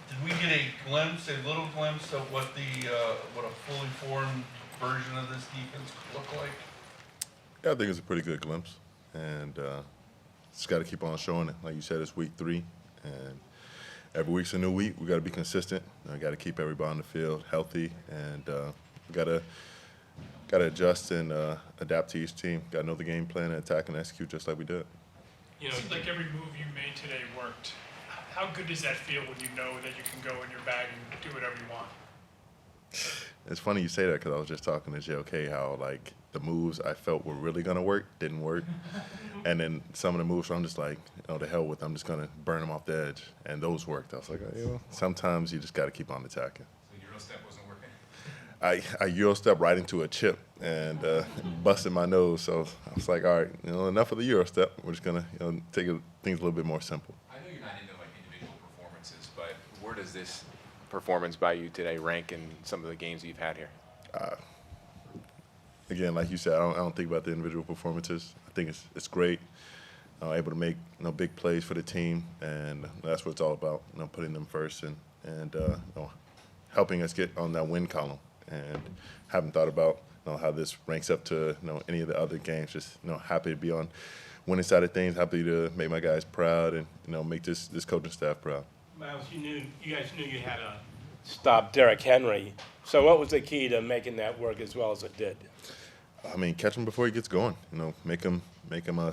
Did we get a little glimpse of what what a fully formed version of this defense could look like? Yeah, I think it's a pretty good glimpse, and just got to keep on showing it. Like you said, it's week 3, and every week's a new week. We got to be consistent. We got to keep everybody on the field healthy, and we got to adjust and adapt to each team. Got to know the game plan and attack and execute just like we did. You know, it seems like every move you made today worked. How good does that feel when you know that you can go in your bag and do whatever you want? It's funny you say that because I was just talking to JOK how like the moves I felt were really gonna work didn't work, and then some of the moves I'm just like, the hell with, I'm just gonna burn them off the edge, and those worked. I was like, sometimes you just got to keep on attacking. So Euro step wasn't working? I Euro stepped right into a chip and busted my nose, so I was like, all right, enough of the Euro step. We're just gonna take things a little bit more simple. I know you're not into like individual performances, but where does this performance by you today rank in some of the games you've had here? Again, like you said, I don't think about the individual performances. I think it's great. Able to make big plays for the team, and that's what it's all about. Putting them first and helping us get on that win column. And haven't thought about how this ranks up to any of the other games. Just happy to be on winning side of things. Happy to make my guys proud and make this coaching staff proud. Myles, you guys knew you had to stop Derrick Henry. So what was the key to making that work as well as it did? I mean, catch him before he gets going. Make him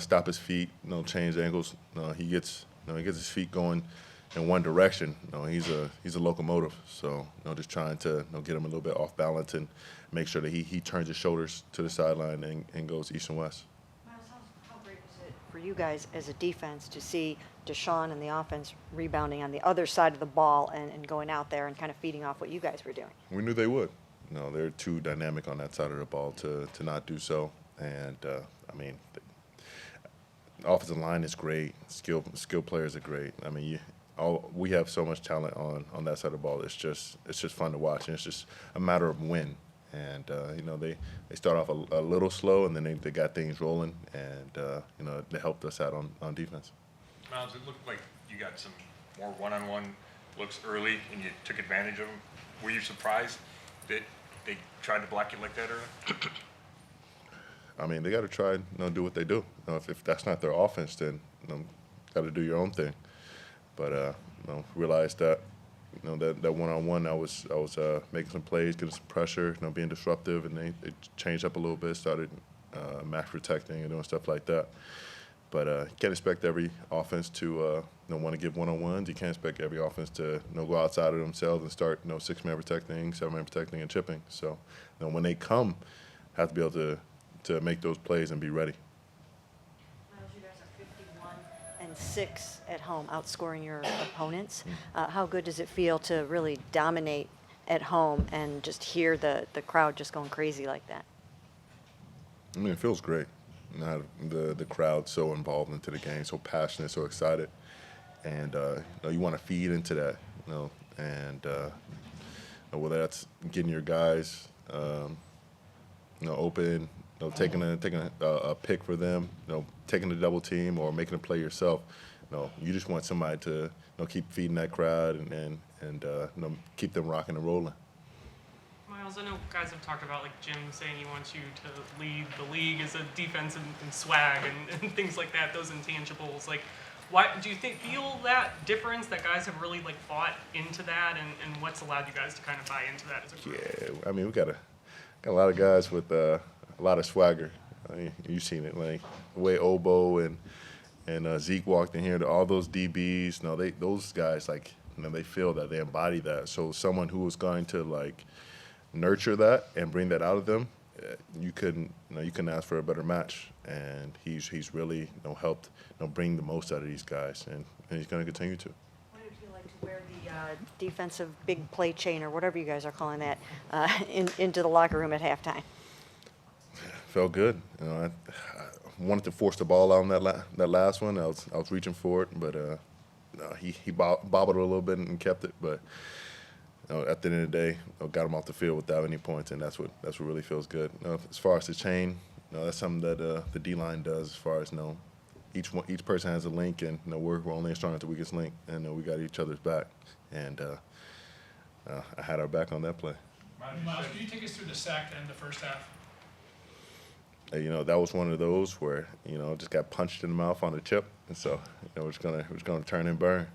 stop his feet. Change angles. He gets his feet going in one direction. He's a locomotive. So just trying to get him a little bit off balance and make sure that he turns his shoulders to the sideline and goes east and west. Myles, how great was it for you guys as a defense to see Deshaun and the offense rebounding on the other side of the ball and going out there and kind of feeding off what you guys were doing? We knew they would. They're too dynamic on that side of the ball to not do so. And I mean, the offensive line is great. Skill players are great. I mean, we have so much talent on that side of the ball. It's just fun to watch, and it's just a matter of when. And they start off a little slow, and then they got things rolling, and they helped us out on defense. Myles, it looked like you got some more one-on-one looks early, and you took advantage of them. Were you surprised that they tried to block you like that early? I mean, they got to try do what they do. If that's not their offense, then got to do your own thing. But realized that that one-on-one, I was making some plays, getting some pressure, being disruptive, and they changed up a little bit, started max protecting and doing stuff like that. But you can't expect every offense to want to give one-on-ones. You can't expect every offense to go outside of themselves and start 6-man protecting, 7-man protecting, and chipping. So when they come, have to be able to make those plays and be ready. Myles, you guys are 51-6 at home, outscoring your opponents. How good does it feel to really dominate at home and just hear the crowd just going crazy like that? I mean, it feels great. The crowd so involved into the game, so passionate, so excited, and you want to feed into that, and whether that's getting your guys, open, taking a pick for them, taking the double team or making a play yourself. You just want somebody to keep feeding that crowd and keep them rocking and rolling. Myles, I know guys have talked about, like Jim saying he wants you to lead the league as a defense and swag and things like that, those intangibles. Like, why do you feel that difference that guys have really bought into that, and what's allowed you guys to kind of buy into that as a group? Yeah, I mean, we got a lot of guys with a lot of swagger. I mean, you've seen it, like the way Obo and Zeke walked in here. All those DBs, those guys they feel that, they embody that. So someone who is going to nurture that and bring that out of them, you couldn't ask for a better match. And he's really helped bring the most out of these guys, and he's going to continue to. What did it feel like to wear the defensive big play chain, or whatever you guys are calling that, into the locker room at halftime? Felt good. I wanted to force the ball out on that last one. I was reaching for it, but he bobbled it a little bit and kept it. But at the end of the day, got him off the field without any points, and that's what really feels good. As far as the chain, that's something that the D-line does. As far as each person has a link, and we're only as strong as the weakest link, and we got each other's back, and I had our back on that play. Myles, can you take us through the sack to end the first half? That was one of those where just got punched in the mouth on the chip, and so we're just gonna turn and burn,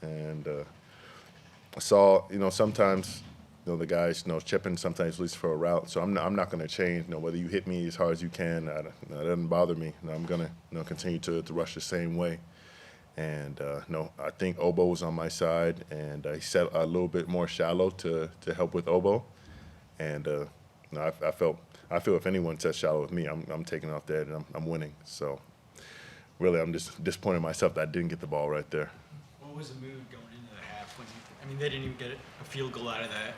and I saw sometimes the guys chipping sometimes at least for a route, so I'm not gonna change. Whether you hit me as hard as you can, that doesn't bother me. I'm gonna continue to rush the same way, and I think Obo was on my side, and he set a little bit more shallow to help with Obo, and I feel if anyone sets shallow with me, I'm taking off that and I'm winning. So really, I'm just disappointed in myself that I didn't get the ball right there. What was the mood going into the half? They didn't even get a field goal out of that.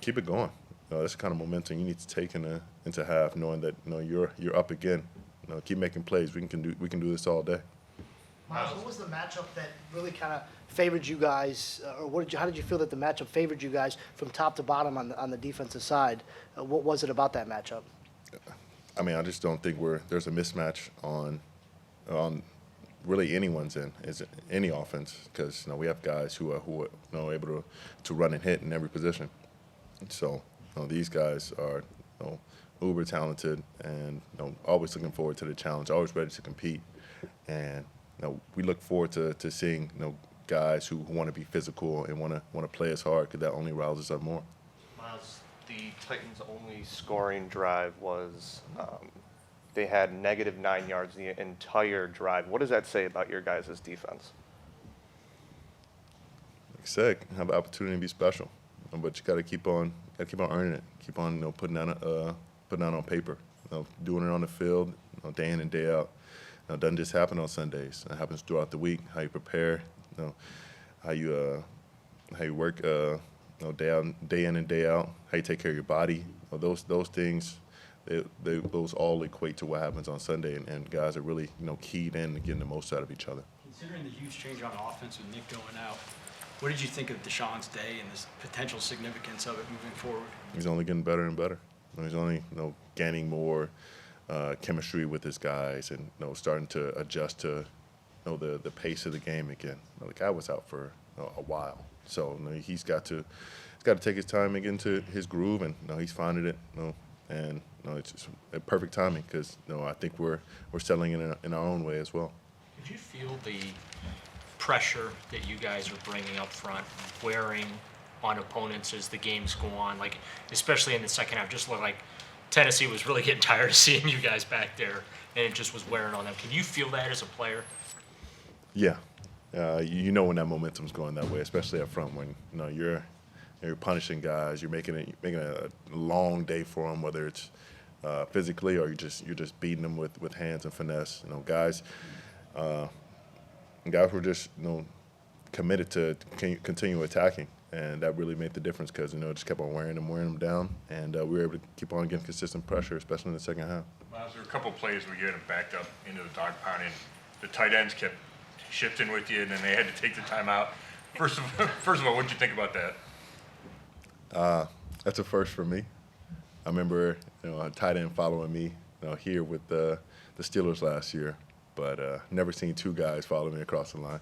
Keep it going. That's the kind of momentum you need to take into half, knowing that you're up again. Keep making plays. We can do this all day. Myles, what was the matchup that really kind of favored you guys, or how did you feel that the matchup favored you guys from top to bottom on the defensive side? What was it about that matchup? I just don't think there's a mismatch on really anyone's end, any offense, because we have guys who are able to run and hit in every position. So these guys are uber talented and always looking forward to the challenge, always ready to compete, and we look forward to seeing guys who want to be physical and want to play us hard, because that only riles us up more. Myles, the Titans' only scoring drive was they had -9 yards the entire drive. What does that say about your guys' defense? Like I said, have the opportunity to be special, but you got to keep on earning it. Keep on putting that on paper, doing it on the field, day in and day out. It doesn't just happen on Sundays. It happens throughout the week. How you prepare, how you work, day in and day out. How you take care of your body. Those things, those all equate to what happens on Sunday, and guys are really keyed in and getting the most out of each other. Considering the huge change on offense with Nick going out, what did you think of Deshaun's day and the potential significance of it moving forward? He's only getting better and better. He's only gaining more chemistry with his guys, and starting to adjust to the pace of the game again. The guy was out for a while, so he's got to take his time and get into his groove, and he's finding it. And it's just a perfect timing, because I think we're settling in our own way as well. Did you feel the pressure that you guys are bringing up front, wearing on opponents as the games go on, like especially in the second half? Just looked like Tennessee was really getting tired of seeing you guys back there, and it just was wearing on them. Can you feel that as a player? Yeah, when that momentum's going that way, especially up front, when you're punishing guys, you're making a long day for them, whether it's physically or you're just beating them with hands and finesse. Guys were just committed to continue attacking, and that really made the difference, because it just kept on wearing them down, and we were able to keep on getting consistent pressure, especially in the second half. Myles, there were a couple plays where you had them backed up into the dog pound, and the tight ends kept shifting with you, and then they had to take the timeout. First of all, what did you think about that? That's a first for me. I remember a tight end following me here with the Steelers last year, but never seen two guys follow me across the line.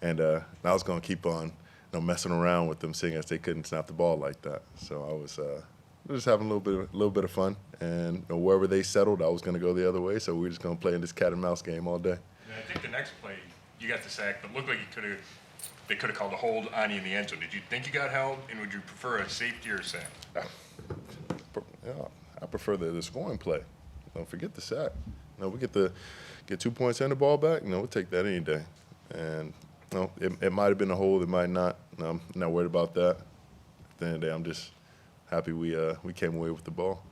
And I was going to keep on messing around with them, seeing as they couldn't snap the ball like that. So I was just having a little bit of fun, and wherever they settled, I was going to go the other way. So we were just going to play in this cat and mouse game all day. And I think the next play, you got the sack, but looked like they could have called a hold on you in the end zone. Did you think you got held, and would you prefer a safety or a sack? I prefer the scoring play. Don't forget the sack. We get 2 points and the ball back. We'll take that any day. And it might have been a hold, it might not. I'm not worried about that. At the end of the day, I'm just happy we came away with the ball.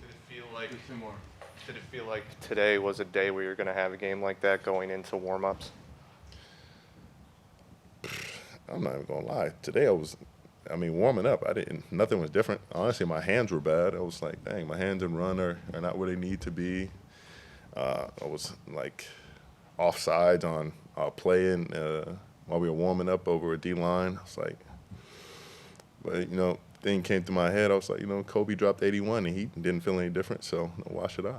Did it feel like today was a day where you're going to have a game like that going into warm-ups? I'm not even gonna lie. Today warming up, nothing was different. Honestly, my hands were bad. I was like, dang, my hands and run are not where they need to be. I was like offsides on playing while we were warming up over a D-line. I was like, but thing came to my head. I was like, Kobe dropped 81 and he didn't feel any different, so why should I?